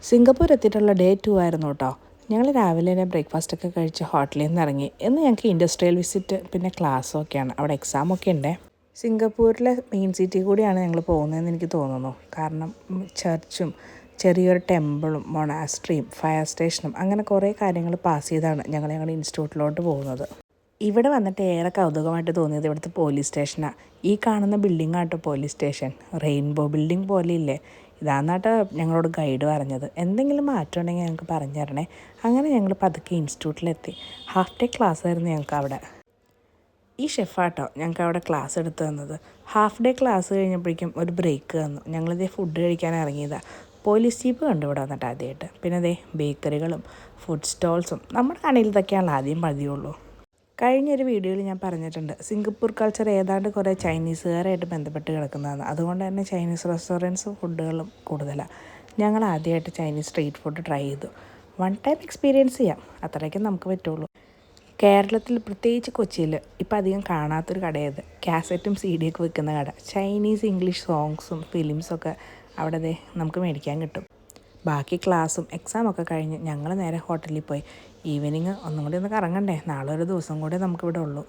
Singapore എത്തിയിട്ടുള്ള day 2 ആയിരുന്നു കേട്ടോ. ഞങ്ങൾ രാവിലെ തന്നെ ബ്രേക്ക്ഫാസ്റ്റൊക്കെ കഴിച്ച് ഹോട്ടലിൽ നിന്ന് ഇറങ്ങി. ഇന്ന് ഞങ്ങൾക്ക് ഇൻഡസ്ട്രിയൽ വിസിറ്റ് പിന്നെ ക്ലാസ്സും ഒക്കെയാണ്. അവിടെ എക്സാമൊക്കെ ഉണ്ട്. സിംഗപ്പൂരിലെ മെയിൻ സിറ്റി കൂടിയാണ് ഞങ്ങൾ പോകുന്നതെന്ന് എനിക്ക് തോന്നുന്നു. കാരണം ചർച്ചും ചെറിയൊരു ടെമ്പിളും മൊണാസ്ട്രിയും ഫയർ സ്റ്റേഷനും അങ്ങനെ കുറേ കാര്യങ്ങൾ പാസ് ചെയ്താണ് ഞങ്ങളുടെ ഇൻസ്റ്റിറ്റ്യൂട്ടിലോട്ട് പോകുന്നത്. ഇവിടെ വന്നിട്ട് ഏറെ കൗതുകമായിട്ട് തോന്നിയത് ഇവിടുത്തെ പോലീസ് സ്റ്റേഷനാണ്. ഈ കാണുന്ന ബിൽഡിംഗ് ആട്ടോ പോലീസ് സ്റ്റേഷൻ. റെയിൻബോ ബിൽഡിംഗ് പോലെ ഇല്ലേ, ഇതാന്നാട്ടോ ഞങ്ങളോട് ഗൈഡ് പറഞ്ഞത്. എന്തെങ്കിലും മാറ്റം ഉണ്ടെങ്കിൽ ഞങ്ങൾക്ക് പറഞ്ഞു തരണേ. അങ്ങനെ ഞങ്ങൾ പതുക്കെ ഇൻസ്റ്റിറ്റ്യൂട്ടിലെത്തി. ഹാഫ് ഡേ ക്ലാസ് ആയിരുന്നു ഞങ്ങൾക്ക് അവിടെ. ഈ ഷെഫാട്ടോ ഞങ്ങൾക്ക് അവിടെ ക്ലാസ് എടുത്തു തന്നത്. ഹാഫ് ഡേ ക്ലാസ് കഴിഞ്ഞപ്പോഴേക്കും ഒരു ബ്രേക്ക് തന്നു. ഞങ്ങളിതേ ഫുഡ് കഴിക്കാൻ ഇറങ്ങിയതാണ്. പോലീസ് ജീപ്പ് കണ്ടു ഇവിടെ വന്നിട്ട് ആദ്യമായിട്ട്. പിന്നെ അതേ ബേക്കറികളും ഫുഡ് സ്റ്റോൾസും നമ്മുടെ കടയിലതൊക്കെയാണല്ലോ ആദ്യം പതിയുള്ളൂ. കഴിഞ്ഞൊരു വീഡിയോയിൽ ഞാൻ പറഞ്ഞിട്ടുണ്ട്, സിംഗപ്പൂർ കൾച്ചർ ഏതാണ്ട് കുറേ ചൈനീസുകാരായിട്ട് ബന്ധപ്പെട്ട് കിടക്കുന്നതാണ്. അതുകൊണ്ട് തന്നെ ചൈനീസ് റെസ്റ്റോറൻറ്റ്സും ഫുഡുകളും കൂടുതലാണ്. ഞങ്ങൾ ആദ്യമായിട്ട് ചൈനീസ് സ്ട്രീറ്റ് ഫുഡ് ട്രൈ ചെയ്തു. വൺ ടൈം എക്സ്പീരിയൻസ് ചെയ്യാം, അത്രയ്ക്കും നമുക്ക് പറ്റുള്ളൂ. കേരളത്തിൽ പ്രത്യേകിച്ച് കൊച്ചിയിൽ ഇപ്പം അധികം കാണാത്തൊരു കടയത്, കാസറ്റും സി ഡിയൊക്കെ വെക്കുന്ന കട. ചൈനീസ് ഇംഗ്ലീഷ് സോങ്സും ഫിലിംസൊക്കെ അവിടെ നമുക്ക് മേടിക്കാൻ കിട്ടും. ബാക്കി ക്ലാസ്സും എക്സാമൊക്കെ കഴിഞ്ഞ് ഞങ്ങൾ നേരെ ഹോട്ടലിൽ പോയി. ഈവനിങ് ഒന്നും കൂടി ഒന്ന് കറങ്ങണ്ടേ, നാളെ ഒരു ദിവസം കൂടി നമുക്കിവിടെ ഉള്ളൂ.